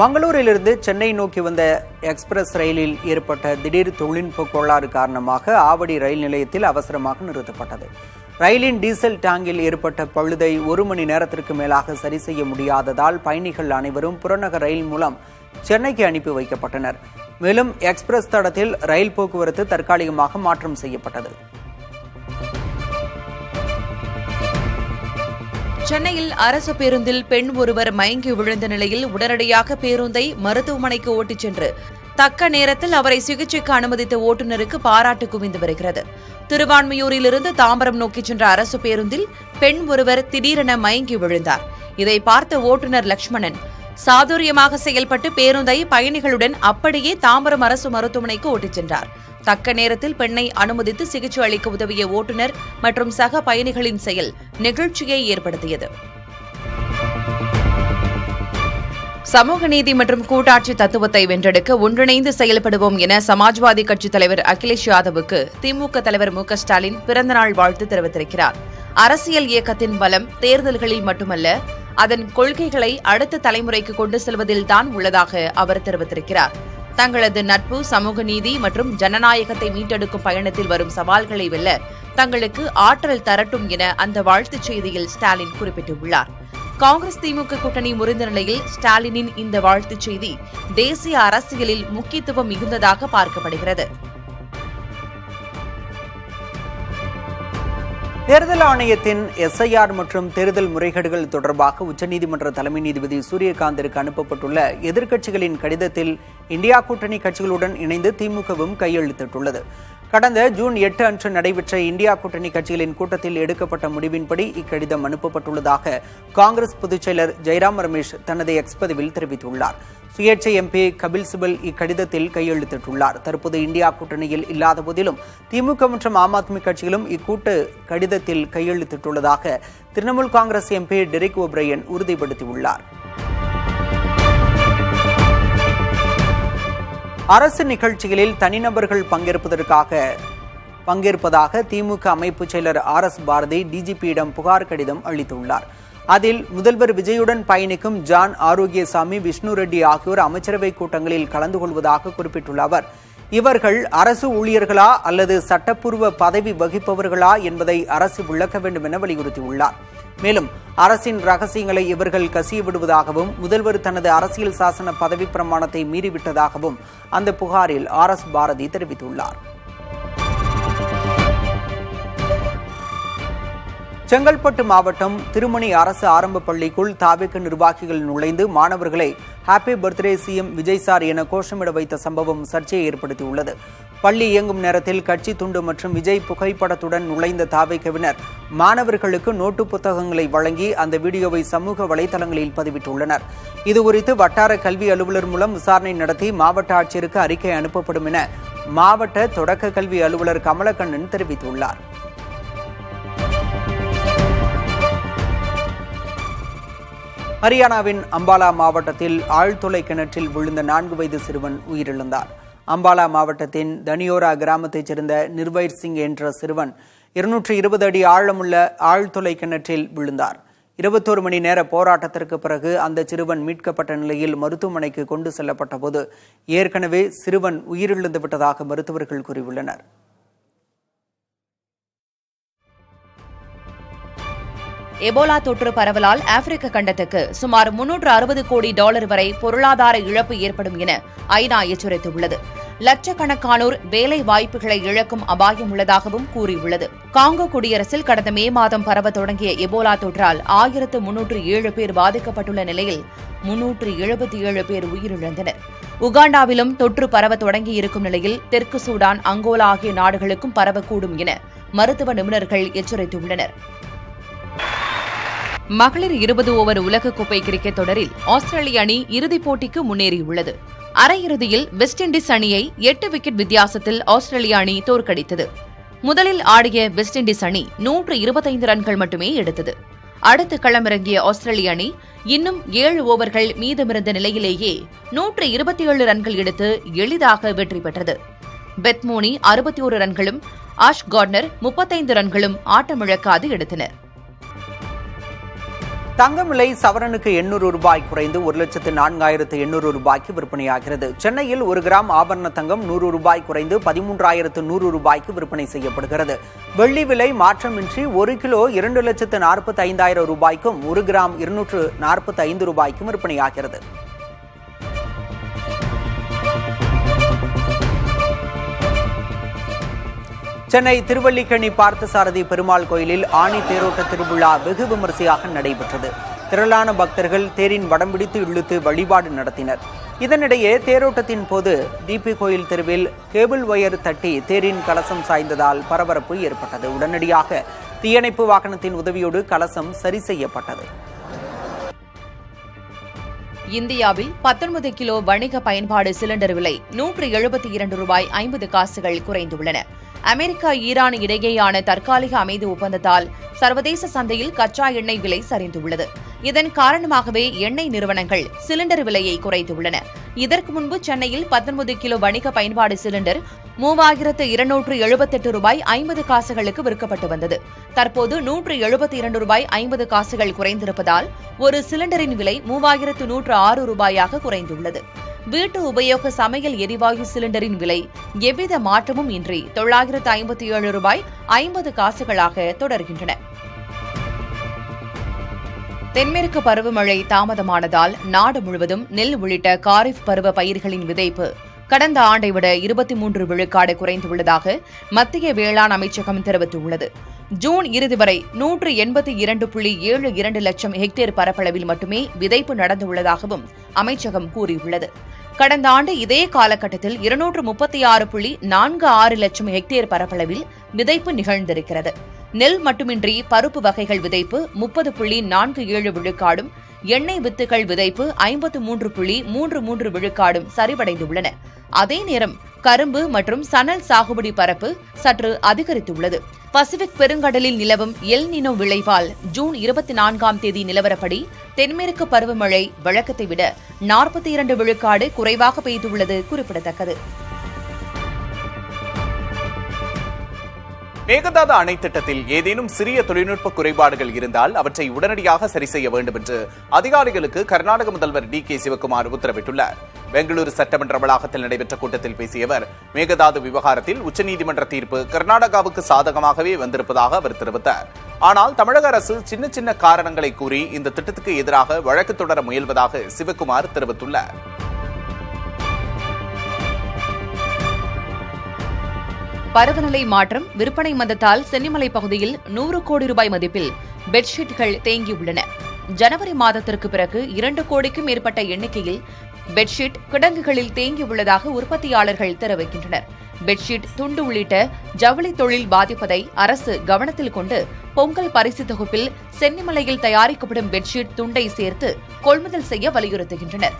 மங்களூரிலிருந்து சென்னை நோக்கி வந்த எக்ஸ்பிரஸ் ரயிலில் ஏற்பட்ட திடீர் தொழில்நுட்ப கோளாறு காரணமாக ஆவடி ரயில் நிலையத்தில் அவசரமாக நிறுத்தப்பட்டது. ரயிலின் டீசல் டேங்கில் ஏற்பட்ட பழுதை 1 மணி நேரத்திற்கு மேலாக சரி செய்ய முடியாததால் பயணிகள் அனைவரும் புறநகர் ரயில் மூலம் சென்னைக்கு அனுப்பி வைக்கப்பட்டனர். மேலும் எக்ஸ்பிரஸ் தடத்தில் ரயில் போக்குவரத்து தற்காலிகமாக மாற்றம் செய்யப்பட்டது. சென்னையில் அரசு பேருந்தில் பெண் ஒருவர் மயங்கி விழுந்த நிலையில் உடனடியாக பேருந்தை மருத்துவமனைக்கு ஓட்டிச் சென்று தக்க நேரத்தில் அவரை சிகிச்சைக்கு அனுமதித்த ஓட்டுநருக்கு பாராட்டு குவிந்து வருகிறது. திருவான்மியூரிலிருந்து தாம்பரம் நோக்கிச் சென்ற அரசு பேருந்தில் பெண் ஒருவர் திடீரென மயங்கி விழுந்தார். இதை பார்த்த ஓட்டுநர் லட்சுமணன் சாதுரியமாக செயல்பட்டு பேருந்தை பயணிகளுடன் அப்படியே தாம்பரம் அரசு மருத்துவமனைக்கு ஓட்டிச் சென்றார். தக்க நேரத்தில் பெண்ணை அனுமதித்து சிகிச்சை அளிக்க உதவிய ஓட்டுநர் மற்றும் சக பயணிகளின் செயல் நெகிழ்ச்சியை ஏற்படுத்தியது. சமூக நீதி மற்றும் கூட்டாட்சி தத்துவத்தை வென்றெடுக்க ஒன்றிணைந்து செயல்படுவோம் என சமாஜ்வாதி கட்சித் தலைவர் அகிலேஷ் யாதவுக்கு திமுக தலைவர் மு க ஸ்டாலின் பிறந்தநாள் வாழ்த்து தெரிவித்திருக்கிறார். அரசியல் இயக்கத்தின் பலம் தேர்தல்களில் மட்டுமல்ல, அதன் கொள்கைகளை அடுத்த தலைமுறைக்கு கொண்டு செல்வதில்தான் உள்ளதாக அவர் தெரிவித்திருக்கிறார். தங்களது நட்பு, சமூக நீதி மற்றும் ஜனநாயகத்தை மீட்டெடுக்கும் பயணத்தில் வரும் சவால்களை வெல்ல தங்களுக்கு ஆற்றல் தரட்டும் என அந்த வாழ்த்துச் செய்தியில் ஸ்டாலின் குறிப்பிட்டுள்ளார். காங்கிரஸ் திமுக கூட்டணி முறிந்த நிலையில் ஸ்டாலினின் இந்த வாழ்த்துச் செய்தி தேசிய அரசியலில் முக்கியத்துவம் மிகுந்ததாக பார்க்கப்படுகிறது. தேர்தல் ஆணையத்தின் எஸ்ஐஆர் மற்றும் தேர்தல் முறைகேடுகள் தொடர்பாக உச்சநீதிமன்ற தலைமை நீதிபதி சூரியகாந்திற்கு அனுப்பப்பட்டுள்ள எதிர்க்கட்சிகளின் கடிதத்தில் இந்தியா கூட்டணி கட்சிகளுடன் இணைந்து திமுகவும் கையெழுத்திட்டுள்ளது. கடந்த ஜூன் 8 அன்று நடைபெற்ற இந்தியா கூட்டணி கட்சிகளின் கூட்டத்தில் எடுக்கப்பட்ட முடிவின்படி இக்கடிதம் அனுப்பப்பட்டுள்ளதாக காங்கிரஸ் பொதுச் செயலர் ஜெயராம் ரமேஷ் தனது எக்ஸ் பதிவில் தெரிவித்துள்ளார். சுயேட்சை எம்பி கபில் சிபல் இக்கடிதத்தில் கையெழுத்திட்டுள்ளார். தற்போது இந்தியா கூட்டணியில் இல்லாத போதிலும் திமுக மற்றும் ஆம் ஆத்மி கட்சிகளும் இக்கூட்டு கடிதத்தில் கையெழுத்திட்டுள்ளதாக திரிணாமுல் காங்கிரஸ் எம்பி டெரிக் ஓபிரையன் உறுதிப்படுத்தியுள்ளார். அரசு நிகழ்ச்சிகளில் தனிநபர்கள் பங்கேற்பதாக திமுக அமைப்பு செயலர் RS பாரதி டிஜிபியிடம் புகார் கடிதம் அளித்துள்ளார். அதில் முதல்வர் விஜயுடன் பயணிக்கும் ஜான் ஆரோக்கியசாமி, விஷ்ணு ரெட்டி ஆகியோர் அமைச்சரவை கூட்டங்களில் கலந்து கொள்வதாக குறிப்பிட்டுள்ள அவர், இவர்கள் அரசு ஊழியர்களா அல்லது சட்டப்பூர்வ பதவி வகிப்பவர்களா என்பதை அரசு விளக்க வேண்டும் என வலியுறுத்தியுள்ளார். மேலும் அரசின் ரகசியங்களை இவர்கள் கசிய விடுவதாகவும் முதல்வர் தனது அரசியல் சாசன பதவி பிரமாணத்தை மீறிவிட்டதாகவும் அந்த புகாரில் RS பாரதி தெரிவித்துள்ளார். செங்கல்பட்டு மாவட்டம் திருமணி அரசு ஆரம்ப பள்ளிக்குள் தாவேக நிர்வாகிகள் நுழைந்து மாணவர்களை happy birthday CM Vijay sir என கோஷமிட வைத்த சம்பவம் சர்ச்சையை ஏற்படுத்தியுள்ளது. பள்ளி இயங்கும் நேரத்தில் கட்சி துண்டு மற்றும் விஜய் புகைப்படத்துடன் நுழைந்த தாவேகவினர் மாணவர்களுக்கு நோட்டு புத்தகங்களை வழங்கி அந்த வீடியோவை சமூக வலைதளங்களில் பதிவிட்டுள்ளனர். இதுகுறித்து வட்டார கல்வி அலுவலர் மூலம் விசாரணை நடத்தி மாவட்ட ஆட்சியருக்கு அறிக்கை அனுப்பப்படும் என மாவட்ட தொடக்க கல்வி அலுவலர் கமலக்கண்ணன் தெரிவித்துள்ளார். ஹரியானாவின் அம்பாலா மாவட்டத்தில் ஆழ்துளை கிணற்றில் விழுந்த 4 வயது சிறுவன் உயிரிழந்தார். அம்பாலா மாவட்டத்தின் தனியோரா கிராமத்தைச் சேர்ந்த நிர்வைர் சிங் என்ற சிறுவன் 220 அடி ஆழமுள்ள ஆழ்துளை கிணற்றில் விழுந்தார். 21 மணி நேர போராட்டத்திற்கு பிறகு அந்த சிறுவன் மீட்கப்பட்ட நிலையில் மருத்துவமனைக்கு கொண்டு செல்லப்பட்ட போது ஏற்கனவே சிறுவன் உயிரிழந்து விட்டதாக மருத்துவர்கள் கூறியுள்ளனர். எபோலா தொற்று பரவலால் ஆப்பிரிக்க கண்டத்துக்கு சுமார் $360 கோடி வரை பொருளாதார இழப்பு ஏற்படும் என ஐநா எச்சரித்துள்ளது. லட்சக்கணக்கானோர் வேலை வாய்ப்புகளை இழக்கும் அபாயம் உள்ளதாகவும் கூறியுள்ளது. காங்கோ குடியரசில் கடந்த மே மாதம் பரவ தொடங்கிய எபோலா தொற்றால் 1307 பேர் பாதிக்கப்பட்டுள்ள நிலையில் 377 பேர் உயிரிழந்தனர். உகாண்டாவிலும் தொற்று பரவ தொடங்கியிருக்கும் நிலையில் தெற்கு சூடான், அங்கோலா ஆகிய நாடுகளுக்கும் பரவக்கூடும் என மருத்துவ நிபுணர்கள் எச்சரித்துள்ளனர். மகளிர் 20 ஓவர் உலகக்கோப்பை கிரிக்கெட் தொடரில் ஆஸ்திரேலிய அணி இறுதிப் போட்டிக்கு முன்னேறியுள்ளது. அரையிறுதியில் வெஸ்ட் இண்டீஸ் அணியை 8 விக்கெட் வித்தியாசத்தில் ஆஸ்திரேலிய அணி தோற்கடித்தது. முதலில் ஆடிய வெஸ்ட் இண்டீஸ் அணி 125 ரன்கள் மட்டுமே எடுத்தது. அடுத்து களமிறங்கிய ஆஸ்திரேலிய அணி இன்னும் 7 ஓவர்கள் மீதமிருந்த நிலையிலேயே 127 ரன்கள் எடுத்து எளிதாக வெற்றி பெற்றது. பெத்மோனி 61 ரன்களும் ஆஷ் கார்ட்னர் 35 ரன்களும் ஆட்டமிழக்காது எடுத்தனர். தங்கம் விலை சவரனுக்கு 800 ரூபாய் குறைந்து 1,04,800 ரூபாய்க்கு விற்பனையாகிறது. சென்னையில் 1 கிராம் ஆபரண தங்கம் 100 ரூபாய் குறைந்து 13,100 ரூபாய்க்கு விற்பனை செய்யப்படுகிறது. வெள்ளி விலை மாற்றமின்றி 1 கிலோ 2,45,000 ரூபாய்க்கும் 1 கிராம் 245 ரூபாய்க்கும் விற்பனையாகிறது. சென்னை திருவல்லிக்கேணி பார்த்தசாரதி பெருமாள் கோயிலில் ஆணி தேரோட்ட திருவிழா வெகு விமரிசையாக நடைபெற்றது. திரளான பக்தர்கள் தேரின் வடம் பிடித்து இழுத்து வழிபாடு நடத்தினர். இதனிடையே தேரோட்டத்தின் போது டிபி கோயில் தெருவில் கேபிள் ஒயர் தட்டி தேரின் கலசம் சாய்ந்ததால் பரபரப்பு ஏற்பட்டது. உடனடியாக தீயணைப்பு வாகனத்தின் உதவியோடு கலசம் சரி செய்யப்பட்டது. இந்தியாவில் 19 கிலோ வணிக பயன்பாடு சிலிண்டர் விலை 172 ரூபாய் 50 காசுகள் குறைந்துள்ளன. அமெரிக்கா ஈரான் இடையேயான தற்காலிக அமைதி ஒப்பந்தத்தால் சர்வதேச சந்தையில் கச்சா எண்ணெய் விலை சரிந்துள்ளது. இதன் காரணமாகவே எண்ணெய் நிறுவனங்கள் சிலிண்டர் விலையை குறைத்துள்ளன. இதற்கு முன்பு சென்னையில் 19 கிலோ வணிக பயன்பாடு சிலிண்டர் 3,278 ரூபாய் 50 காசுகளுக்கு விற்கப்பட்டு வந்தது. தற்போது 172 ரூபாய் 50 காசுகள் குறைந்திருப்பதால் ஒரு சிலிண்டரின் விலை 3,106 ரூபாயாக குறைந்துள்ளது. வீட்டு உபயோக சமையல் எரிவாயு சிலிண்டரின் விலை எவ்வித மாற்றமும் இன்றி 957 ரூபாய் 50 காசுகளாக தொடர்கின்றன. தென்மேற்கு பருவமழை தாமதமானதால் நாடு முழுவதும் நெல் உள்ளிட்ட காரிஃப் பருவ பயிர்களின் விதைப்பு கடந்த ஆண்டை விட 23 விழுக்காடு குறைந்துள்ளதாக மத்திய வேளாண் அமைச்சகம் தெரிவித்துள்ளது. ஜூன் இறுதி வரை 182.72 லட்சம் ஹெக்டேர் பரப்பளவில் மட்டுமே விதைப்பு நடந்துள்ளதாகவும் அமைச்சகம் கூறியுள்ளது. கடந்த ஆண்டு இதே காலகட்டத்தில் 236.46 லட்சம் ஹெக்டேர் பரப்பளவில் விதைப்பு நிகழ்ந்திருக்கிறது. நெல் மட்டுமின்றி பருப்பு வகைகள் விதைப்பு 30.47 விழுக்காடும், எண்ணெய் வித்துகள் விதைப்பு 53.33 விழுக்காடும் சரிவடைந்துள்ளன. அதே நேரம் கரும்பு மற்றும் சணல் சாகுபடி பரப்பு சற்று அதிகரித்துள்ளது. பசிபிக் பெருங்கடலில் நிலவும் எல் நினோ விளைவால் ஜூன் 24ஆம் தேதி நிலவரப்படி தென்மேற்கு பருவமழை வழக்கத்தை விட 42 விழுக்காடு குறைவாக பெய்துள்ளது குறிப்பிடத்தக்கது. மேகதாது அணை திட்டத்தில் ஏதேனும் சிறிய தொழில்நுட்ப குறைபாடுகள் இருந்தால் அவற்றை உடனடியாக சரி செய்ய வேண்டும் என்று அதிகாரிகளுக்கு கர்நாடக முதல்வர் DK சிவக்குமார் உத்தரவிட்டுள்ளார். பெங்களூரு சட்டமன்ற வளாகத்தில் நடைபெற்ற கூட்டத்தில் பேசிய அவர், மேகதாது விவகாரத்தில் உச்சநீதிமன்ற தீர்ப்பு கர்நாடகாவுக்கு சாதகமாகவே வந்திருப்பதாக அவர் தெரிவித்தார். ஆனால் தமிழக அரசு சின்ன சின்ன காரணங்களை கூறி இந்த திட்டத்துக்கு எதிராக வழக்கு தொடர முயல்வதாக சிவக்குமார் தெரிவித்துள்ளார். பருவநிலை மாற்றம் விற்பனை மந்தத்தால் சென்னிமலை பகுதியில் 100 கோடி ரூபாய் மதிப்பில் பெட்ஷீட்கள் தேங்கியுள்ளன. ஜனவரி மாதத்திற்கு பிறகு 2 கோடிக்கும் மேற்பட்ட எண்ணிக்கையில் பெட்ஷீட் கிடங்குகளில் தேங்கியுள்ளதாக உற்பத்தியாளர்கள் தெரிவிக்கின்றனர். பெட்ஷீட் துண்டு உள்ளிட்ட ஜவுளி தொழில் பாதிப்பதை அரசு கவனத்தில் கொண்டு பொங்கல் பரிசு தொகுப்பில் சென்னிமலையில் தயாரிக்கப்படும் பெட்ஷீட் துண்டை சேர்த்து கொள்முதல் செய்ய வலியுறுத்துகின்றனர்.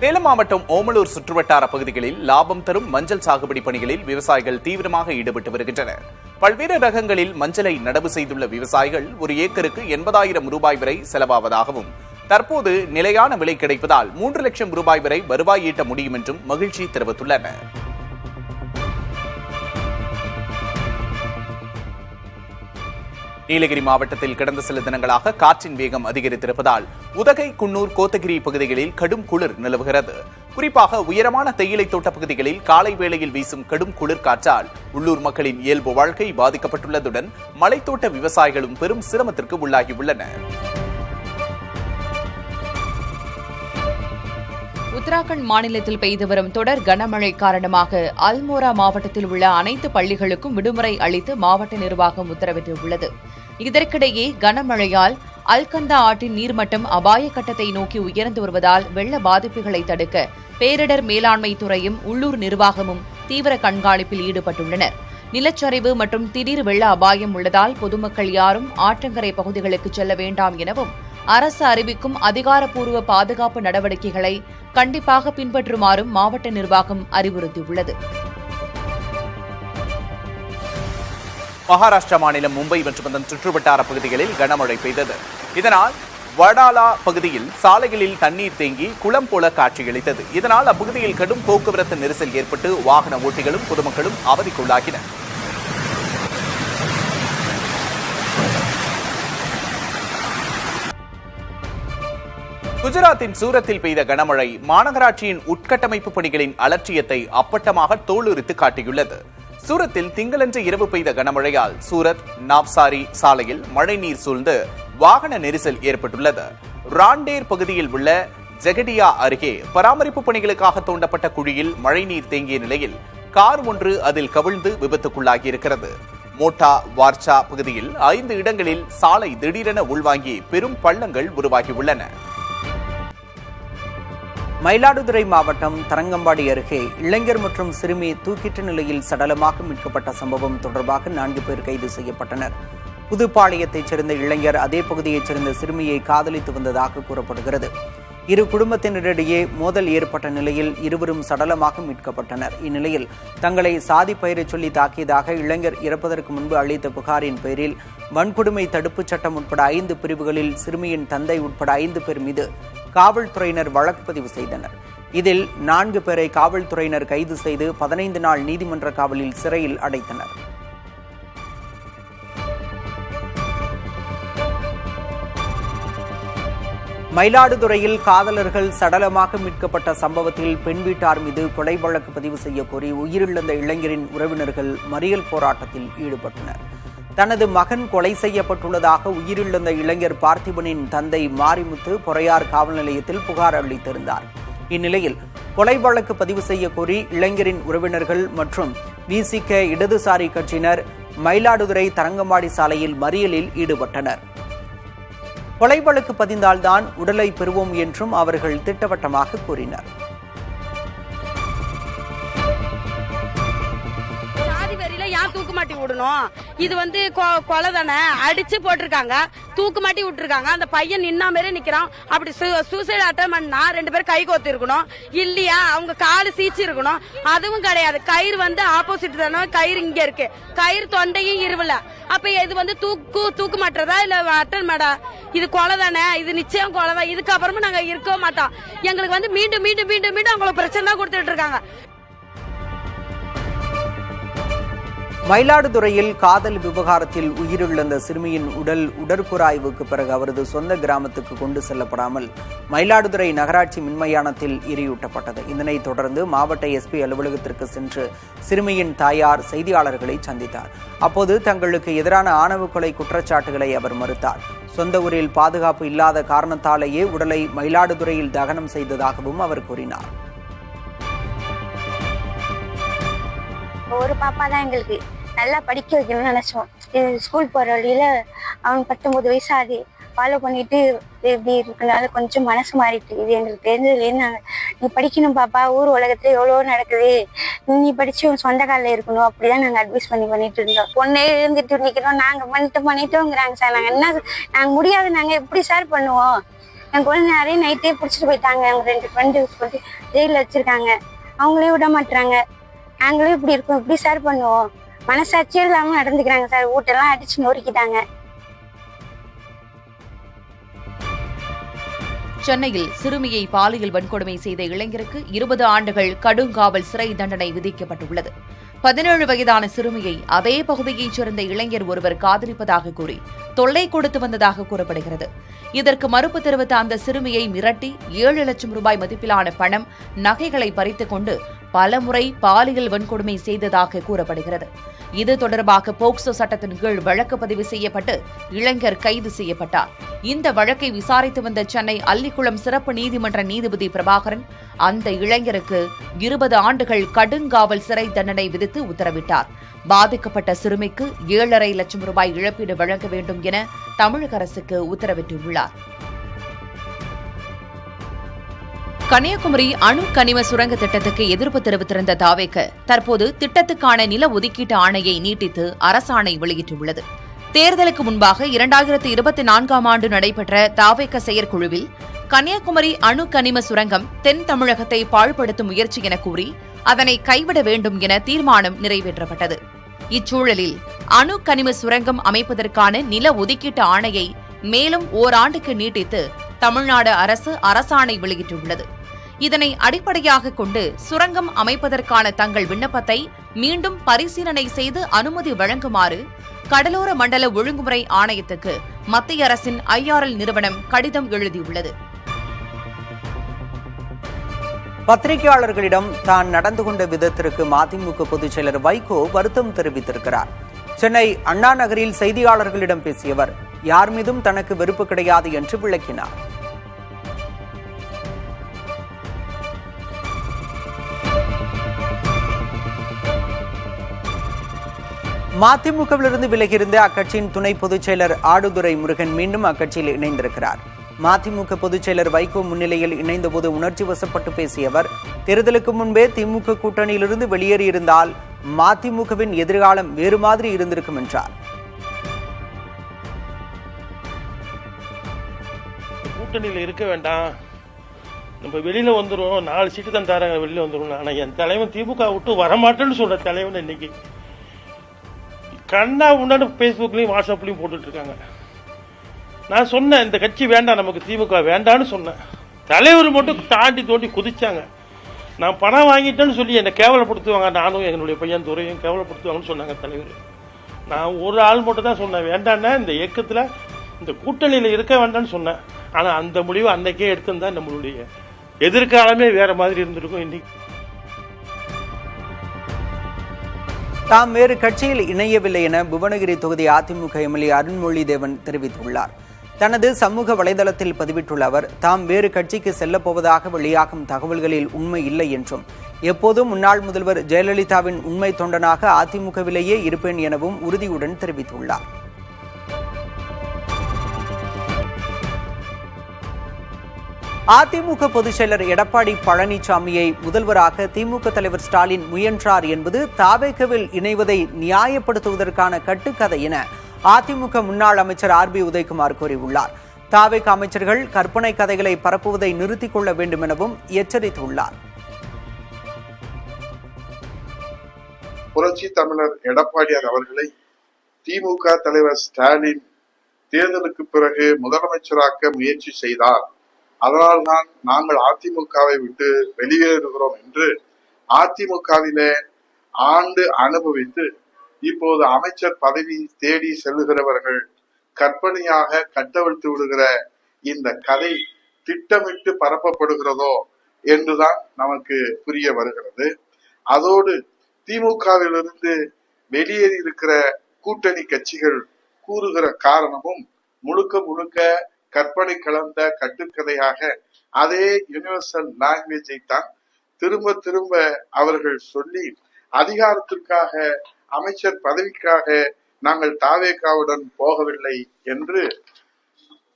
சேலம் மாவட்டம் ஓமலூர் சுற்றுவட்டார பகுதிகளில் லாபம் தரும் மஞ்சள் சாகுபடி பணிகளில் விவசாயிகள் தீவிரமாக ஈடுபட்டு வருகின்றனர். பல்வேறு ரகங்களில் மஞ்சளை நடவு செய்துள்ள விவசாயிகள் ஒரு ஏக்கருக்கு 80,000 ரூபாய் வரை செலவாவதாகவும், தற்போது நிலையான விலை கிடைப்பதால் 3 லட்சம் ரூபாய் வரை வருவாய் ஈட்ட முடியும் என்றும் மகிழ்ச்சி தெரிவித்துள்ளனர். நீலகிரி மாவட்டத்தில் கடந்த சில தினங்களாக காற்றின் வேகம் அதிகரித்திருப்பதால் உதகை, குன்னூர், கோத்தகிரி பகுதிகளில் கடும் குளிர் நிலவுகிறது. குறிப்பாக உயரமான தேயிலை தோட்ட பகுதிகளில் காலை வேளையில் வீசும் கடும் குளிர் காற்றால் உள்ளூர் மக்களின் இயல்பு வாழ்க்கை பாதிக்கப்பட்டுள்ளதுடன் மலைத்தோட்ட விவசாயிகளும் பெரும் சிரமத்திற்கு உள்ளாகியுள்ளனர். உத்தராகண்ட் மாநிலத்தில் பெய்து வரும் தொடர் கனமழை காரணமாக அல்மோரா மாவட்டத்தில் உள்ள அனைத்து பள்ளிகளுக்கும் விடுமுறை அளித்து மாவட்ட நிர்வாகம் உத்தரவிட்டுள்ளது. இதற்கிடையே கனமழையால் அல்கந்தா ஆற்றின் நீர்மட்டம் அபாய கட்டத்தை நோக்கி உயர்ந்து வருவதால் வெள்ள பாதிப்புகளை தடுக்க பேரிடர் மேலாண்மை துறையும் உள்ளூர் நிர்வாகமும் தீவிர கண்காணிப்பில் ஈடுபட்டுள்ளனர். நிலச்சரிவு மற்றும் திடீர் வெள்ள அபாயம் உள்ளதால் பொதுமக்கள் யாரும் ஆற்றங்கரை பகுதிகளுக்கு செல்ல வேண்டாம் எனவும் அரசு அறிவிக்கும் அதிகாரப்பூர்வ பாதுகாப்பு நடவடிக்கைகளை கண்டிப்பாக பின்பற்றுமாறும் மாவட்ட நிர்வாகம் அறிவுறுத்தியுள்ளது. மகாராஷ்டிரா மாநிலம் மும்பை மற்றும் அதன் சுற்றுவட்டார பகுதிகளில் கனமழை பெய்தது. இதனால் வடாலா பகுதியில் சாலைகளில் தண்ணீர் தேங்கி குளம் போல காட்சியளித்தது. இதனால் அப்பகுதியில் கடும் போக்குவரத்து நெரிசல் ஏற்பட்டு வாகன ஓட்டிகளும் பொதுமக்களும் அவதிக்குள்ளாகினர். குஜராத்தின் சூரத்தில் பெய்த கனமழை மாநகராட்சியின் உட்கட்டமைப்பு பணிகளின் அலட்சியத்தை அப்பட்டமாக தோலுரித்து காட்டியுள்ளது. சூரத்தில் திங்களன்று இரவு பெய்த கனமழையால் சூரத் நாவ்சாரி சாலையில் மழைநீர் சூழ்ந்து வாகன நெரிசல் ஏற்பட்டுள்ளது. ராண்டேர் பகுதியில் உள்ள ஜெகடியா அருகே பராமரிப்பு பணிகளுக்காக தோண்டப்பட்ட குழியில் மழைநீர் தேங்கிய நிலையில் கார் ஒன்று அதில் கவிழ்ந்து விபத்துக்குள்ளாகியிருக்கிறது. மோட்டா வார்ச்சா பகுதியில் 5 இடங்களில் சாலை திடீரென உள்வாங்கி பெரும் பள்ளங்கள் உருவாகியுள்ளன. மயிலாடுதுறை மாவட்டம் தரங்கம்பாடி அருகே இளைஞர் மற்றும் சிறுமி தூக்கிட்ட நிலையில் சடலமாக மீட்கப்பட்ட சம்பவம் தொடர்பாக 4 பேர் கைது செய்யப்பட்டனர். புதுப்பாளையத்தைச் சேர்ந்த இளைஞர் அதே பகுதியைச் சேர்ந்த சிறுமியை காதலித்து வந்ததாக கூறப்படுகிறது. இரு குடும்பத்தினரிடையே மோதல் ஏற்பட்ட நிலையில் இருவரும் சடலமாக மீட்கப்பட்டனர். இந்நிலையில் தங்களை சாதி பெயரை சொல்லி தாக்கியதாக இளைஞர் இறப்பதற்கு முன்பு அளித்த புகாரின் பேரில் வன்கொடுமை தடுப்புச் சட்டம் உட்பட 5 பிரிவுகளில் சிறுமியின் தந்தை உட்பட 5 பேர் மீது காவல்துறையினர் வழக்கு பதிவு செய்தனர். இதில் 4 பேரை காவல்துறையினர் கைது செய்து 15 நாள் நீதிமன்ற காவலில் சிறையில் அடைத்தனர். மயிலாடுதுறையில் காதலர்கள் சடலமாக மீட்கப்பட்ட சம்பவத்தில் பெண் வீட்டார் மீது கொலை வழக்கு பதிவு செய்ய கோரி உயிரிழந்த இளைஞரின் உறவினர்கள் மறியல் போராட்டத்தில் ஈடுபட்டனர். தனது மகன் கொலை செய்யப்பட்டுள்ளதாக உயிரிழந்த இளைஞர் பார்த்திபனின் தந்தை மாரிமுத்து பொறையார் காவல் நிலையத்தில் புகார் அளித்திருந்தார். இந்நிலையில் கொலை வழக்கு பதிவு செய்ய கோரி இளைஞரின் உறவினர்கள் மற்றும் விசிக இடதுசாரி கட்சியினர் மயிலாடுதுறை தரங்கம்பாடி சாலையில் மறியலில் ஈடுபட்டனர். கொலை வழக்கு பதிந்தால்தான் உடலை பெறுவோம் என்றும் அவர்கள் திட்டவட்டமாக கூறினர். ஏன் தூக்கு மாட்டி விடணும்? இது கொலை தானே, அடிச்சு போட்டிருக்காங்க, தூக்கு மாட்டி விட்டுருக்காங்க. அந்த பையன் நின்னா மாரி நிக்கிறான். அப்படி சூசைட் அட்டன் பண்ணா 2 பேர் கை கோத்து இருக்கணும் இல்லையா, அவங்க காலு சீச்சு இருக்கணும். அதுவும் கிடையாது. கயிறு ஆப்போசிட் தானே, கயிறு இங்க இருக்கு, கயிறு தொண்டையும் இருவல. அப்ப இது தூக்கு மாட்டுறதா இல்ல அட்டன் மாடா? இது கொலை தானே, இது நிச்சயம் கொலை தான். இதுக்கப்புறமும் நாங்க இருக்க மாட்டோம். எங்களுக்கு மீண்டும் மீண்டும் மீண்டும் மீண்டும் அவங்களுக்கு பிரச்சனை தான் கொடுத்துட்டு இருக்காங்க. மயிலாடுதுறையில் காதல் விவகாரத்தில் உயிரிழந்த சிறுமியின் உடல் உடற்கூறாய்வுக்கு பிறகு அவரது சொந்த கிராமத்துக்கு கொண்டு செல்லப்படாமல் மயிலாடுதுறை நகராட்சி மின்மயானத்தில் எரியூட்டப்பட்டது. இதனைத் தொடர்ந்து மாவட்ட எஸ்பி அலுவலகத்திற்கு சென்று சிறுமியின் தாயார் செய்தியாளர்களை சந்தித்தார். அப்போது தங்களுக்கு எதிரான ஆணவ கொலை குற்றச்சாட்டுகளை அவர் மறுத்தார். சொந்த ஊரில் பாதுகாப்பு இல்லாத காரணத்தாலேயே உடலை மயிலாடுதுறையில் தகனம் செய்ததாகவும் அவர் கூறினார். ஒரு பாப்பா தான் எங்களுக்கு நல்லா படிக்க வைக்கணும்னு நினைச்சோம். ஸ்கூல் போற வழியில அவன் 19 வயசு ஆகுது, ஃபாலோ பண்ணிட்டு இப்படி இருக்கனால கொஞ்சம் மனசு மாறிட்டு. இது எங்களுக்கு தெரிஞ்சதுலேருந்து நாங்கள் நீ படிக்கணும் பாப்பா, ஊர் உலகத்துல எவ்வளோ நடக்குது, நீ படிச்சு சொந்த காலில் இருக்கணும், அப்படிதான் நாங்கள் அட்வைஸ் பண்ணிட்டு இருந்தோம். பொண்ணே இருந்துட்டு நிற்கிறோம், நாங்கள் பண்ணிட்டோங்கிறாங்க சார். நாங்கள் முடியாது, நாங்கள் எப்படி சார் பண்ணுவோம்? என் குழந்தை நிறைய நைட்டே பிடிச்சிட்டு போயிட்டாங்க. அவங்க 2 ஃப்ரெண்டு ஜெயிலில் வச்சிருக்காங்க, அவங்களே விட மாட்டுறாங்க. நாங்களும் இப்படி இருக்கோம், இப்படி சார் பண்ணுவோம்? மனசாட்சியே இல்லாம நடந்துக்கிறாங்க சார். வீட்டெல்லாம் அடிச்சு நொறுக்கிட்டாங்க. சென்னையில் சிறுமியை பாலியல் வன்கொடுமை செய்த இளைஞருக்கு 20 ஆண்டுகள் கடுங்காவல் சிறை தண்டனை விதிக்கப்பட்டுள்ளது. 17 வயதான சிறுமியை அதே பகுதியைச் சேர்ந்த இளைஞர் ஒருவர் காதலிப்பதாக கூறி தொல்லை கொடுத்து வந்ததாக கூறப்படுகிறது. இதற்கு மறுப்பு தெரிவித்த அந்த சிறுமியை மிரட்டி 7 லட்சம் ரூபாய் மதிப்பிலான பணம், நகைகளை பறித்துக் கொண்டு பலமுறை பாலியல் வன்கொடுமை செய்ததாக கூறப்படுகிறது. இது தொடர்பாக போக்சோ சட்டத்தின் கீழ் வழக்கு பதிவு செய்யப்பட்டு இளைஞர் கைது செய்யப்பட்டார். இந்த வழக்கை விசாரித்து வந்த சென்னை அல்லிக்குளம் சிறப்பு நீதிமன்ற நீதிபதி பிரபாகரன் அந்த இளைஞருக்கு 20 ஆண்டுகள் கடுங்காவல் சிறை தண்டனை விதித்து உத்தரவிட்டார். பாதிக்கப்பட்ட சிறுமிக்கு 7.5 லட்சம் ரூபாய் இழப்பீடு வழங்க வேண்டும் என தமிழக அரசுக்கு உத்தரவிட்டுள்ளார். கன்னியாகுமரி அணு கனிம சுரங்க திட்டத்துக்கு எதிர்ப்பு தெரிவித்திருந்த தாவேக தற்போது திட்டத்துக்கான நில ஒதுக்கீட்டு ஆணையை நீட்டித்து அரசாணை வெளியிட்டுள்ளது. தேர்தலுக்கு முன்பாக 2024ஆம் ஆண்டு நடைபெற்ற தாவேக செயற்குழுவில் கன்னியாகுமரி அணு கனிம சுரங்கம் தென் தமிழகத்தை பாழ்படுத்தும் முயற்சி என கூறி அதனை கைவிட வேண்டும் என தீர்மானம் நிறைவேற்றப்பட்டது. இச்சூழலில் அணு கனிம சுரங்கம் அமைப்பதற்கான நில ஒதுக்கீட்டு ஆணையை மேலும் ஓராண்டுக்கு நீட்டித்து தமிழ்நாடு அரசு அரசாணை வெளியிட்டுள்ளது. இதனை அடிப்படையாக கொண்டு சுரங்கம் அமைப்பதற்கான தங்கள் விண்ணப்பத்தை மீண்டும் பரிசீலனை செய்து அனுமதி வழங்குமாறு கடலோர மண்டல ஒழுங்குமுறை ஆணையத்துக்கு மத்திய அரசின் IRL நிறுவனம் கடிதம் எழுதியுள்ளது. பத்திரிகையாளர்களிடம் தான் நடந்து கொண்ட விதத்திற்கு மதிமுக பொதுச் செயலர் வைகோ வருத்தம் தெரிவித்திருக்கிறார். சென்னை அண்ணா நகரில் செய்தியாளர்களிடம் பேசிய அவர் யார் மீதும் தனக்கு வெறுப்பு கிடையாது என்று விளக்கினார். மதிமுகவிலிருந்து விலகியிருந்த அக்கட்சியின் துணை பொதுச் செயலர் ஆடுதுறை முருகன் மீண்டும் அக்கட்சியில் இணைந்திருக்கிறார். மதிமுக பொதுச் செயலர் வைகோ முன்னிலையில் இணைந்தபோது உணர்ச்சி வசப்பட்டு பேசிய அவர் தேர்தலுக்கு முன்பே திமுக கூட்டணியிலிருந்து வெளியேறியிருந்தால் மதிமுகவின் எதிர்காலம் வேறு மாதிரி இருந்திருக்கும் என்றார். கூட்டணியில் இருக்க வேண்டாம், நம்ம வெளியில வந்துடும், 4 சீட்டு தான் தராங்க, வெளியில வந்துடும். ஆனா என் தலைவன் திமுக விட்டு வரமாட்டேன்னு சொல்ற தலைவன் இன்னைக்கு கண்ணா முன்னாடி பேஸ்புக்லயும் வாட்ஸ்அப்லயும் போட்டுட்டு இருக்காங்க. நான் சொன்னேன் இந்த கட்சி வேண்டாம், நமக்கு திமுக வேண்டான்னு சொன்னேன். தலைவர் மட்டும் தாண்டி தோண்டி குதிச்சாங்க. நான் பணம் வாங்கிட்டேன்னு சொல்லி என்னை கேவலப்படுத்துவாங்க, நானும் என்னுடைய பையன் துறையும் கேவலப்படுத்துவாங்கன்னு சொன்னாங்க தலைவர். நான் ஒரு ஆள் மட்டும் தான் சொன்னேன் வேண்டான்னா இந்த இயக்கத்தில் இந்த கூட்டணியில் இருக்க வேண்டாம்னு சொன்னேன். ஆனால் அந்த முடிவு அன்னைக்கே எடுத்திருந்தா நம்மளுடைய எதிர்காலமே வேற மாதிரி இருந்திருக்கும். இன்னைக்கு தாம் வேறு கட்சியில் இணையவில்லை என புவனகிரி தொகுதி அதிமுக எம்எல்ஏ அருண்மொழி தேவன் தெரிவித்துள்ளார். தனது சமூக வலைதளத்தில் பதிவிட்டுள்ள அவர் தாம் வேறு கட்சிக்கு செல்லப் போவதாக வெளியாகும் தகவல்களில் உண்மை இல்லை என்றும் எப்போதும் முன்னாள் முதல்வர் ஜெயலலிதாவின் உண்மை தொண்டனாக அதிமுகவிலேயே இருப்பேன் எனவும் உறுதியுடன் தெரிவித்துள்ளார். அதிமுக பொதுச் செயலர் எடப்பாடி பழனிசாமியை முதல்வராக திமுக தலைவர் ஸ்டாலின் முயன்றார் என்பது தாவேகவில் இணைவதை நியாயப்படுத்துவதற்கான கட்டுக்கதை என அதிமுக முன்னாள் அமைச்சர் ஆர்.பி. உதயகுமார் கூறியுள்ளார். தாவேக அமைச்சர்கள் கற்பனை கதைகளை பரப்புவதை நிறுத்திக் கொள்ள வேண்டும் எனவும் எச்சரித்துள்ளார். புரட்சி தமிழர் எடப்பாடியார் அவர்களை திமுக தலைவர் ஸ்டாலின் தேர்தலுக்கு பிறகு முதலமைச்சராக்க முயற்சி செய்தார். அதனால்தான் நாங்கள் அதிமுகவை விட்டு வெளியேறுகிறோம் என்று அதிமுகவிலே ஆண்டு அனுபவித்து இப்போது அமைச்சர் பதவி தேடி செல்லுகிறவர்கள் கற்பனையாக கட்டவிழ்த்து விடுகிற இந்த கதை திட்டமிட்டு பரப்பப்படுகிறதோ என்றுதான் நமக்கு புரிய வருகிறது. அதோடு திமுகவிலிருந்து வெளியேறி இருக்கிற கூட்டணி கட்சிகள் கூறுகிற காரணமும் முழுக்க முழுக்க கற்பனை கலந்த கட்டுக்கதையாக அதே யூனிவர்சல் லாங்குவேஜை தான் திரும்ப திரும்ப அவர்கள் சொல்லி அதிகாரத்திற்காக அமைச்சர் பதவிக்காக நாங்கள் தாவேகாவுடன் போகவில்லை என்று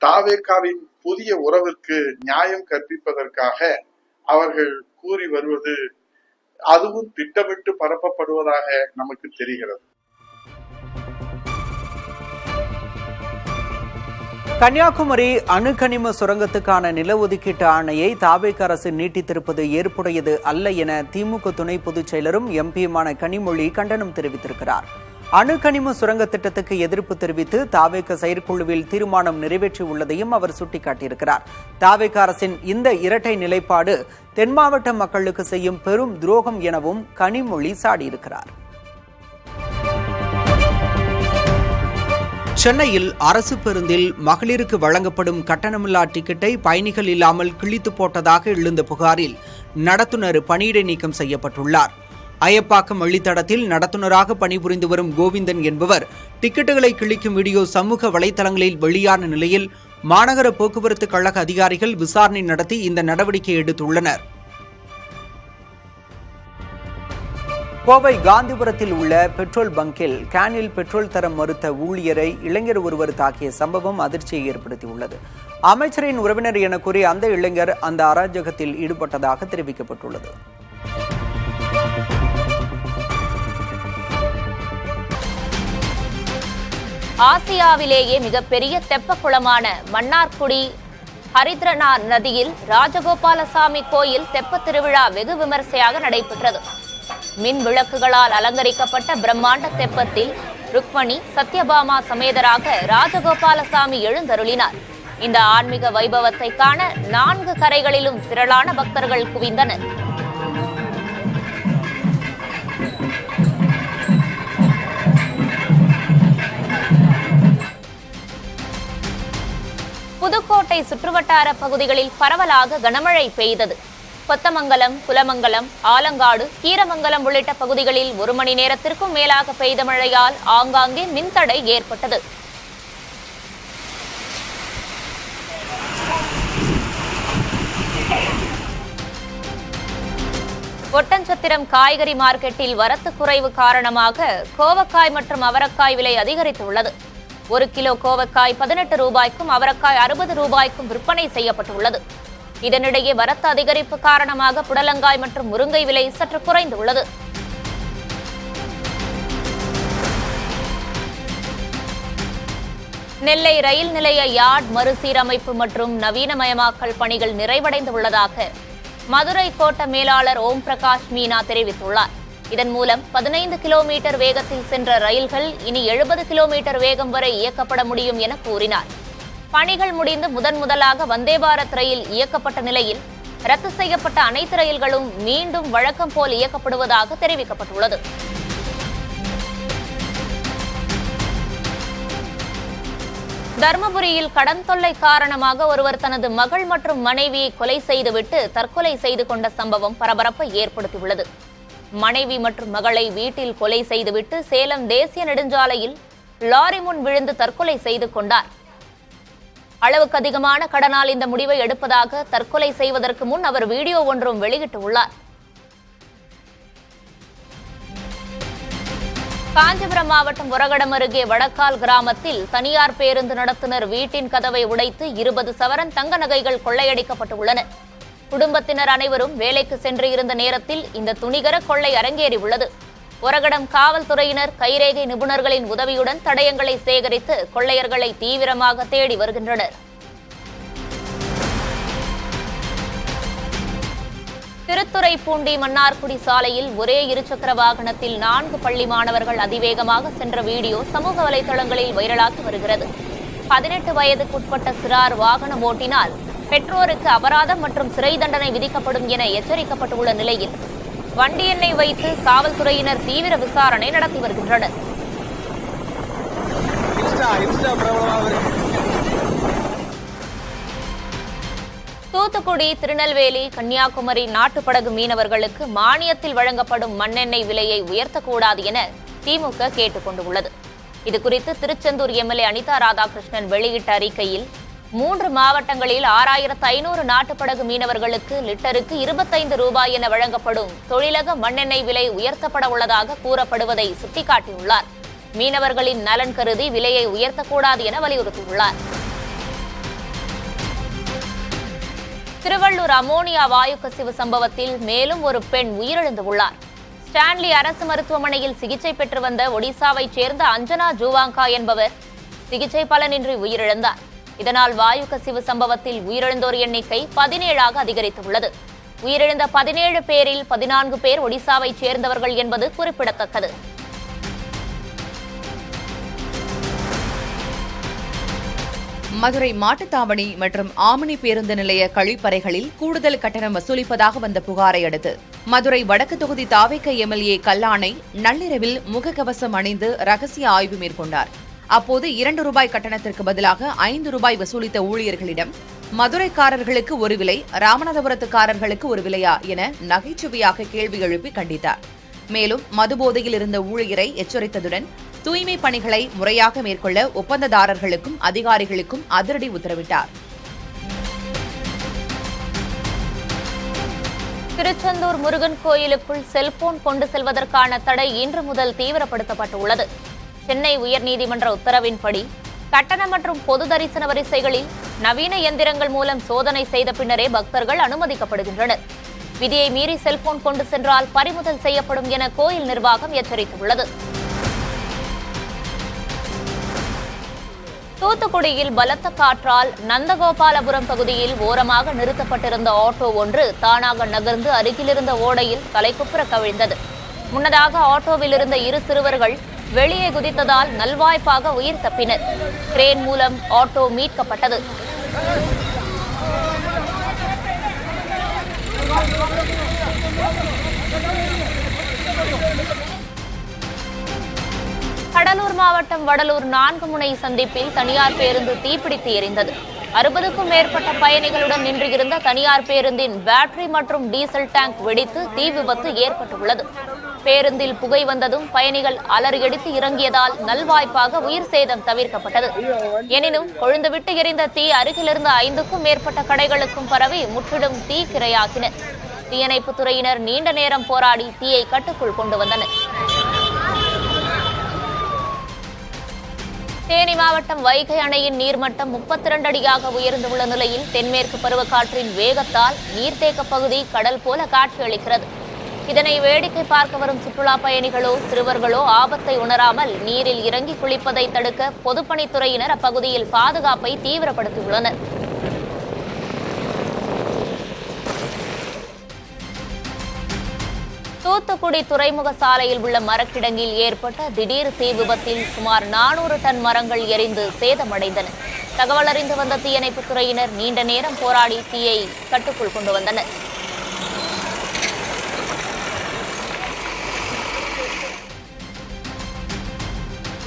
தாவேகாவின் புதிய உறவிற்கு நியாயம் கற்பிப்பதற்காக அவர்கள் கூறி வருவது அதுவும் திட்டமிட்டு பரப்பப்படுவதாக நமக்கு தெரிகிறது. கன்னியாகுமரி அணுக்கனிம சுரங்கத்துக்கான நில ஒதுக்கீட்டு ஆணையை தாவேக அரசு நீட்டித்திருப்பது ஏற்புடையது அல்ல என திமுக துணை பொதுச் செயலரும் எம்பியுமான கனிமொழி கண்டனம் தெரிவித்திருக்கிறார். அணுக்கனிம சுரங்க திட்டத்துக்கு எதிர்ப்பு தெரிவித்து தாவேக செயற்குழுவில் தீர்மானம் நிறைவேற்றியுள்ளதையும் அவர் சுட்டிக்காட்டியிருக்கிறார். தாவேக அரசின் இந்த இரட்டை நிலைப்பாடு தென் மாவட்ட மக்களுக்கு செய்யும் பெரும் துரோகம் எனவும் கனிமொழி சாடியிருக்கிறார். சென்னையில் அரசு பேருந்தில் மகளிருக்கு வழங்கப்படும் கட்டணமில்லா டிக்கெட்டை பயணிகள் இல்லாமல் கிழித்து போட்டதாக எழுந்த புகாரில் நடத்துனர் பணியிடை நீக்கம் செய்யப்பட்டுள்ளார். அயப்பாக்கம் வழித்தடத்தில் நடத்துனராக பணிபுரிந்து வரும் கோவிந்தன் என்பவர் டிக்கெட்டுகளை கிழிக்கும் வீடியோ சமூக வலைதளங்களில் வெளியான நிலையில் மாநகர போக்குவரத்து கழக அதிகாரிகள் விசாரணை நடத்தி இந்த நடவடிக்கை எடுத்துள்ளனர். கோவை காந்திபுரத்தில் உள்ள பெட்ரோல் பங்கில் கேனில் பெட்ரோல் தர மறுத்த ஊழியரை இளைஞர் ஒருவர் தாக்கிய சம்பவம் அதிர்ச்சியை ஏற்படுத்தியுள்ளது. அமைச்சரின் உறவினர் என கூறி அந்த இளைஞர் அந்த அராஜகத்தில் ஈடுபட்டதாக தெரிவிக்கப்பட்டுள்ளது. ஆசியாவிலேயே மிகப்பெரிய தெப்பக்குளமான மன்னார்குடி ஹரித்ரநாத் நதியில் ராஜகோபாலசாமி கோயில் தெப்ப திருவிழா வெகு விமரிசையாக நடைபெற்றது. மின் விளக்குகளால் அலங்கரிக்கப்பட்ட பிரம்மாண்ட தெப்பத்தில் ருக்மணி சத்யபாமா சமேதராக ராஜகோபாலசாமி எழுந்தருளினார். இந்த ஆன்மீக வைபவத்தை காண 4 கரைகளிலும் திரளான பக்தர்கள் குவிந்தனர். புதுக்கோட்டை சுற்றுவட்டார பகுதிகளில் பரவலாக கனமழை பெய்தது. கொத்தமங்கலம், குலமங்கலம், ஆலங்காடு, கீரமங்கலம் உள்ளிட்ட பகுதிகளில் 1 மணி நேரத்திற்கும் மேலாக பெய்த மழையால் ஆங்காங்கே மின்தடை ஏற்பட்டது. ஒட்டன்சத்திரம் காய்கறி மார்க்கெட்டில் வரத்து குறைவு காரணமாக கோவக்காய் மற்றும் அவரைக்காய் விலை அதிகரித்துள்ளது. 1 கிலோ கோவக்காய் 18 ரூபாய்க்கும் அவரைக்காய் 60 ரூபாய்க்கும் விற்பனை செய்யப்பட்டுள்ளது. இதனிடையே வரத்து அதிகரிப்பு காரணமாக புடலங்காய் மற்றும் முருங்கை விலை சற்று குறைந்துள்ளது. நெல்லை ரயில் நிலைய யார்ட் மறுசீரமைப்பு மற்றும் நவீனமயமாக்கல் பணிகள் நிறைவடைந்துள்ளதாக மதுரை கோட்ட மேலாளர் ஓம் பிரகாஷ் மீனா தெரிவித்துள்ளார். இதன் மூலம் 15 கிலோமீட்டர் வேகத்தில் சென்ற ரயில்கள் இனி 70 கிலோமீட்டர் வேகம் வரை இயக்கப்பட முடியும் என கூறினார். பணிகள் முடிந்து முதலாக வந்தே பாரத் ரயில் இயக்கப்பட்ட நிலையில் ரத்து செய்யப்பட்ட அனைத்து ரயில்களும் மீண்டும் வழக்கம் போல் இயக்கப்படுவதாக தெரிவிக்கப்பட்டுள்ளது. தர்மபுரியில் கடன் தொல்லை காரணமாக ஒருவர் தனது மகள் மற்றும் மனைவியை கொலை செய்துவிட்டு தற்கொலை செய்து கொண்ட சம்பவம் பரபரப்பை ஏற்படுத்தியுள்ளது. மனைவி மற்றும் மகளை வீட்டில் கொலை செய்துவிட்டு சேலம் தேசிய நெடுஞ்சாலையில் லாரி முன் விழுந்து தற்கொலை செய்து கொண்டார். அளவுக்கு அதிகமான கடனால் இந்த முடிவை எடுப்பதாக தற்கொலை செய்வதற்கு முன் அவர் வீடியோ ஒன்றும் வெளியிட்டுள்ளார். காஞ்சிபுரம் மாவட்டம் ஒரகடம் அருகே வடக்கால் கிராமத்தில் தனியார் பேருந்து நடத்துனர் வீட்டின் கதவை உடைத்து 20 சவரன் தங்க நகைகள் கொள்ளையடிக்கப்பட்டுள்ளன. குடும்பத்தினர் அனைவரும் வேலைக்கு சென்று இருந்த நேரத்தில் இந்த துணிகர கொள்ளை அரங்கேறியுள்ளது. ஒரகடம் காவல்துறையினர் கைரேகை நிபுணர்களின் உதவியுடன் தடயங்களை சேகரித்து கொள்ளையர்களை தீவிரமாக தேடி வருகின்றனர். திருத்துறைப்பூண்டி மன்னார்குடி சாலையில் ஒரே இருசக்கர வாகனத்தில் 4 பள்ளி மாணவர்கள் அதிவேகமாக சென்ற வீடியோ சமூக வலைதளங்களில் வைரலாகி வருகிறது. 18 வயதுக்குட்பட்ட சிறார் வாகனம் ஓட்டினால் பெற்றோருக்கு அபராதம் மற்றும் சிறை தண்டனை விதிக்கப்படும் என எச்சரிக்கப்பட்டுள்ள நிலையில் வண்டி எண்ணை வைத்து காவல்துறையினர் தீவிர விசாரணை நடத்தி வருகின்றனர். தூத்துக்குடி, திருநெல்வேலி, கன்னியாகுமரி நாட்டுப்படகு மீனவர்களுக்கு மானியத்தில் வழங்கப்படும் மண்ணெண்ணெய் விலையை உயர்த்தக்கூடாது என திமுக கேட்டுக் கொண்டுள்ளது. இதுகுறித்து திருச்செந்தூர் எம்எல்ஏ அனிதா ராதாகிருஷ்ணன் வெளியிட்ட அறிக்கையில் 3 மாவட்டங்களில் 6500 நாட்டுப்படகு மீனவர்களுக்கு லிட்டருக்கு 25 ரூபாய் என வழங்கப்படும் தொழிலக மண்ணெண்ணெய் விலை உயர்த்தப்பட உள்ளதாக கூறப்படுவதை சுட்டிக்காட்டியுள்ளார். மீனவர்களின் நலன் கருதி விலையை உயர்த்தக்கூடாது என வலியுறுத்தியுள்ளார். திருவள்ளூர் அமோனியா வாயு கசிவு சம்பவத்தில் மேலும் ஒரு பெண் உயிரிழந்துள்ளார். ஸ்டான்லி அரசு மருத்துவமனையில் சிகிச்சை பெற்று வந்த ஒடிசாவைச் சேர்ந்த அஞ்சனா ஜூவாங்கா என்பவர் சிகிச்சை பலனின்றி உயிரிழந்தார். இதனால் வாயு கசிவு சம்பவத்தில் உயிரிழந்தோர் எண்ணிக்கை 17ஆக அதிகரித்துள்ளது. உயிரிழந்த 17 பேரில் 14 பேர் ஒடிசாவைச் சேர்ந்தவர்கள் என்பது குறிப்பிடத்தக்கது. மதுரை மாட்டுத்தாவணி மற்றும் ஆமணி பேருந்து நிலைய கழிப்பறைகளில் கூடுதல் கட்டணம் வசூலிப்பதாக வந்த புகாரை அடுத்து மதுரை வடக்கு தொகுதி தாவேக எம்எல்ஏ கல்லானை நள்ளிரவில் முகக்கவசம் அணிந்து ரகசிய ஆய்வு மேற்கொண்டார். அப்போது 2 ரூபாய் கட்டணத்திற்கு பதிலாக 5 ரூபாய் வசூலித்த ஊழியர்களிடம் மதுரைக்காரர்களுக்கு ஒரு விலை, ராமநாதபுரத்துக்காரர்களுக்கு ஒரு விலையா என நகைச்சுவையாக கேள்வி எழுப்பி கண்டித்தார். மேலும் மதுபோதையில் இருந்த ஊழியரை எச்சரித்ததுடன் தூய்மை பணிகளை முறையாக மேற்கொள்ள ஒப்பந்ததாரர்களுக்கும் அதிகாரிகளுக்கும் அதிரடி உத்தரவிட்டார். திருச்செந்தூர் முருகன் கோயிலுக்குள் செல்போன் கொண்டு செல்வதற்கான தடை இன்று முதல் தீவிரப்படுத்தப்பட்டுள்ளது. சென்னை உயர்நீதிமன்ற உத்தரவின்படி கட்டண மற்றும் பொது தரிசன வரிசைகளில் நவீன எந்திரங்கள் மூலம் சோதனை செய்த பின்னரே பக்தர்கள் அனுமதிக்கப்படுகின்றனர். விதியை மீறி செல்போன் கொண்டு சென்றால் பறிமுதல் செய்யப்படும் என கோயில் நிர்வாகம் எச்சரித்துள்ளது. தூத்துக்குடியில் பலத்த காற்றால் நந்தகோபாலபுரம் பகுதியில் ஓரமாக நிறுத்தப்பட்டிருந்த ஆட்டோ ஒன்று தானாக நகர்ந்து அருகிலிருந்த ஓடையில் தலைக்குப்புற கவிழ்ந்தது. முன்னதாக ஆட்டோவில் இருந்த 2 சிறுவர்கள் வெளியே குதித்ததால் நல்வாய்ப்பாக உயிர் தப்பினர். கிரேன் மூலம் ஆட்டோ மீட்கப்பட்டது. கடலூர் மாவட்டம் வடலூர் 4 முனை சந்திப்பில் தனியார் பேருந்து தீப்பிடித்து எரிந்தது. 60க்கும் மேற்பட்ட பயணிகளுடன் நின்றிருந்த தனியார் பேருந்தின் பேட்டரி மற்றும் டீசல் டேங்க் வெடித்து தீ விபத்து ஏற்பட்டுள்ளது. பேருந்தில் புகை வந்ததும் பயணிகள் அலறியடித்து இறங்கியதால் நல்வாய்ப்பாக உயிர் சேதம் தவிர்க்கப்பட்டது. எனினும் கொழுந்துவிட்டு எரிந்த தீ அருகிலிருந்த 5க்கும் மேற்பட்ட கடைகளுக்கும் பரவி முற்றிலும் தீ கிரையாக்கினர். தீயணைப்புத் துறையினர் நீண்ட நேரம் போராடி தீயை கட்டுக்குள் கொண்டு வந்தனர். தேனி மாவட்டம் வைகை அணையின் நீர்மட்டம் 32 அடியாக உயர்ந்துள்ள நிலையில் தென்மேற்கு பருவக்காற்றின் வேகத்தால் நீர்த்தேக்க பகுதி கடல் போல காட்சியளிக்கிறது. இதனை வேடிக்கை பார்க்க வரும் சுற்றுலா பயணிகளோ சிறுவர்களோ ஆபத்தை உணராமல் நீரில் இறங்கி குளிப்பதை தடுக்க பொதுப்பணித்துறையினர் அப்பகுதியில் பாதுகாப்பை தீவிரப்படுத்தியுள்ளனர். தூத்துக்குடி துறைமுக சாலையில் உள்ள மரக்கிடங்கில் ஏற்பட்ட திடீர் தீ விபத்தில் சுமார் 400 டன் மரங்கள் எரிந்து சேதமடைந்தன. தகவல் அறிந்து வந்த தீயணைப்புத் துறையினர் நீண்ட நேரம் போராடி தீயை கட்டுக்குள் கொண்டு வந்தனர்.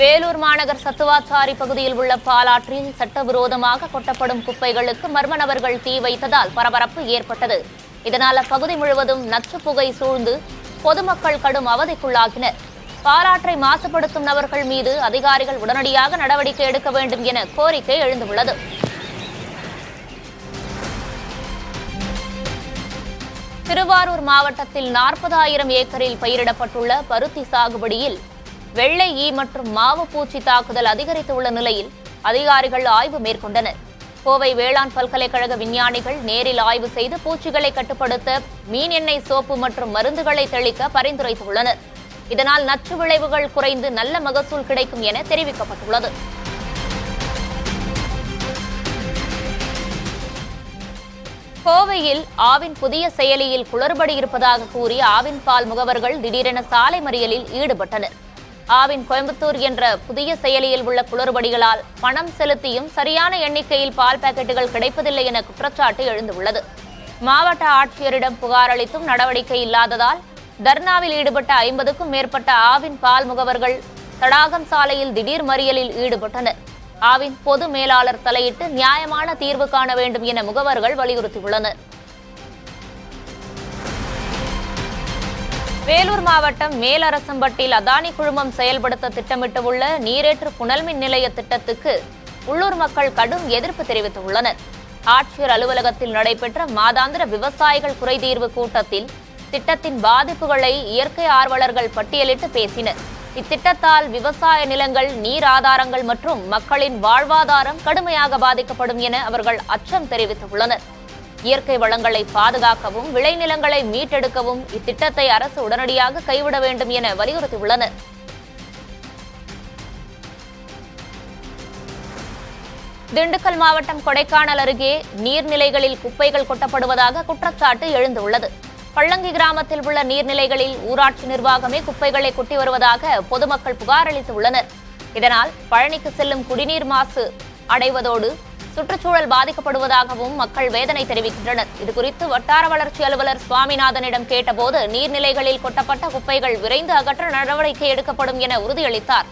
வேலூர் மாநகர் சத்துவாச்சாரி பகுதியில் உள்ள பாலாற்றில் சட்டவிரோதமாக கொட்டப்படும் குப்பைகளுக்கு மர்ம நபர்கள் தீ வைத்ததால் பரபரப்பு ஏற்பட்டது. இதனால் அப்பகுதி முழுவதும் நச்சு புகை சூழ்ந்து பொதுமக்கள் கடும் அவதிக்குள்ளாகினர். பாலாற்றை மாசுபடுத்தும் நபர்கள் மீது அதிகாரிகள் உடனடியாக நடவடிக்கை எடுக்க வேண்டும் என கோரிக்கை எழுந்துள்ளது. திருவாரூர் மாவட்டத்தில் 40,000 ஏக்கரில் பயிரிடப்பட்டுள்ள பருத்தி சாகுபடியில் வெள்ளை ஈ மற்றும் மாவு பூச்சி தாக்குதல் அதிகரித்துள்ள நிலையில் அதிகாரிகள் ஆய்வு மேற்கொண்டனர். கோவை வேளாண் பல்கலைக்கழக விஞ்ஞானிகள் நேரில் ஆய்வு செய்து பூச்சிகளை கட்டுப்படுத்த மீன் எண்ணெய் சோப்பு மற்றும் மருந்துகளை தெளிக்க பரிந்துரைத்துள்ளனர். இதனால் நச்சு விளைவுகள் குறைந்து நல்ல மகசூல் கிடைக்கும் என தெரிவிக்கப்பட்டுள்ளது. கோவையில் ஆவின் புதிய செயலியில் குளறுபடி இருப்பதாக கூறி ஆவின் பால் முகவர்கள் திடீரென சாலை மறியலில் ஈடுபட்டனர். ஆவின் கோயம்புத்தூர் என்ற புதிய செயலியில் உள்ள குளறுபடிகளால் பணம் செலுத்தியும் சரியான எண்ணிக்கையில் பால் பாக்கெட்டுகள் கிடைப்பதில்லை என குற்றச்சாட்டு எழுந்துள்ளது. மாவட்ட ஆட்சியரிடம் புகார் அளித்தும் நடவடிக்கை இல்லாததால் தர்ணாவில் ஈடுபட்ட 50க்கும் மேற்பட்ட ஆவின் பால் முகவர்கள் தடாகம் சாலையில் திடீர் மறியலில் ஈடுபட்டனர். ஆவின் பொது மேலாளர் தலையிட்டு நியாயமான தீர்வு காண வேண்டும் என முகவர்கள் வலியுறுத்தியுள்ளனர். வேலூர் மாவட்டம் மேலரசம்பட்டில் அதானி குழுமம் செயல்படுத்த திட்டமிட்டுள்ள நீரேற்று புனல்மின் நிலைய திட்டத்துக்கு உள்ளூர் மக்கள் கடும் எதிர்ப்பு தெரிவித்துள்ளனர். ஆட்சியர் அலுவலகத்தில் நடைபெற்ற மாதாந்திர விவசாயிகள் குறைதீர்வு கூட்டத்தில் திட்டத்தின் பாதிப்புகளை இயற்கை ஆர்வலர்கள் பட்டியலிட்டு பேசினர். இத்திட்டத்தால் விவசாய நிலங்கள், நீர் ஆதாரங்கள் மற்றும் மக்களின் வாழ்வாதாரம் கடுமையாக பாதிக்கப்படும் என அவர்கள் அச்சம் தெரிவித்துள்ளனர். இயற்கை வளங்களை பாதுகாக்கவும் விளைநிலங்களை மீட்டெடுக்கவும் இத்திட்டத்தை அரசு உடனடியாக கைவிட வேண்டும் என வலியுறுத்தியுள்ளனர். திண்டுக்கல் மாவட்டம் கொடைக்கானல் அருகே நீர்நிலைகளில் குப்பைகள் கொட்டப்படுவதாக குற்றச்சாட்டு எழுந்துள்ளது. பள்ளங்கி கிராமத்தில் உள்ள நீர்நிலைகளில் ஊராட்சி நிர்வாகமே குப்பைகளை கொட்டி வருவதாக பொதுமக்கள் புகார் அளித்துள்ளனர். இதனால் பழனிக்கு செல்லும் குடிநீர் மாசு அடைவதோடு சுற்றுச்சூழல் பாதிக்கப்படுவதாகவும் மக்கள் வேதனை தெரிவிக்கின்றனர். இதுகுறித்து வட்டார வளர்ச்சி அலுவலர் சுவாமிநாதனிடம் கேட்டபோது நீர்நிலைகளில் கொட்டப்பட்ட குப்பைகள் விரைந்து அகற்ற நடவடிக்கை எடுக்கப்படும் என உறுதியளித்தார்.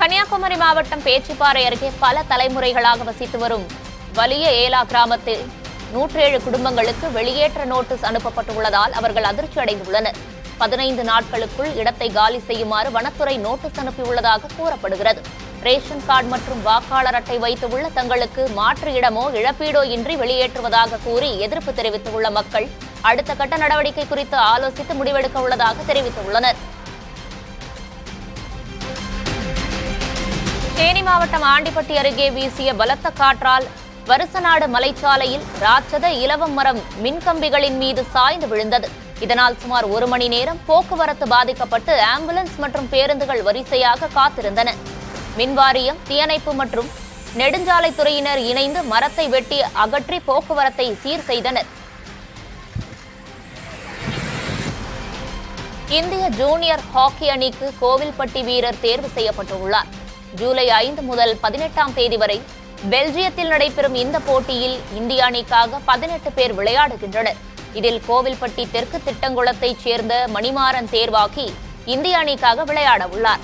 கன்னியாகுமரி மாவட்டம் பேச்சிப்பாறை அருகே பல தலைமுறைகளாக வசித்து வரும் வலிய ஏலா கிராமத்தில் 107 குடும்பங்களுக்கு வெளியேற்ற நோட்டீஸ் அனுப்பப்பட்டுள்ளதால் அவர்கள் அதிர்ச்சி அடைந்துள்ளனர். 15 நாட்களுக்குள் இடத்தை காலி செய்யுமாறு வனத்துறை நோட்டீஸ் அனுப்பியுள்ளதாக கூறப்படுகிறது. ரேஷன் கார்டு மற்றும் வாக்காளர் அட்டை வைத்துள்ள தங்களுக்கு மாற்று இடமோ இழப்பீடோ இன்றி வெளியேற்றுவதாக கூறி எதிர்ப்பு தெரிவித்துள்ள மக்கள் அடுத்த கட்ட நடவடிக்கை குறித்து ஆலோசித்து முடிவெடுக்க உள்ளதாக தெரிவித்துள்ளனர். தேனி மாவட்டம் ஆண்டிப்பட்டி அருகே வீசிய பலத்த காற்றால் வருசநாடு மலைச்சாலையில் ராட்சத இலவம் மரம் மின்கம்பிகளின் மீது சாய்ந்து விழுந்தது. இதனால் சுமார் 1 மணி நேரம் போக்குவரத்து பாதிக்கப்பட்டு ஆம்புலன்ஸ் மற்றும் பேருந்துகள் வரிசையாக காத்திருந்தன. மின்வாரியம், தீயணைப்பு மற்றும் நெடுஞ்சாலைத்துறையினர் இணைந்து மரத்தை வெட்டி அகற்றி போக்குவரத்தை சீர் செய்தனர். இந்திய ஜூனியர் ஹாக்கி அணிக்கு கோவில்பட்டி வீரர் தேர்வு செய்யப்பட்டுள்ளார். ஜூலை 5 முதல் 18ஆம் தேதி வரை பெல்ஜியத்தில் நடைபெறும் இந்த போட்டியில் இந்திய அணிக்காக 18 பேர் விளையாடுகின்றனர். இதில் கோவில்பட்டி தெற்கு திட்டங்குளத்தைச் சேர்ந்த மணிமாறன் தேர்வாகி இந்திய அணிக்காக விளையாட உள்ளார்.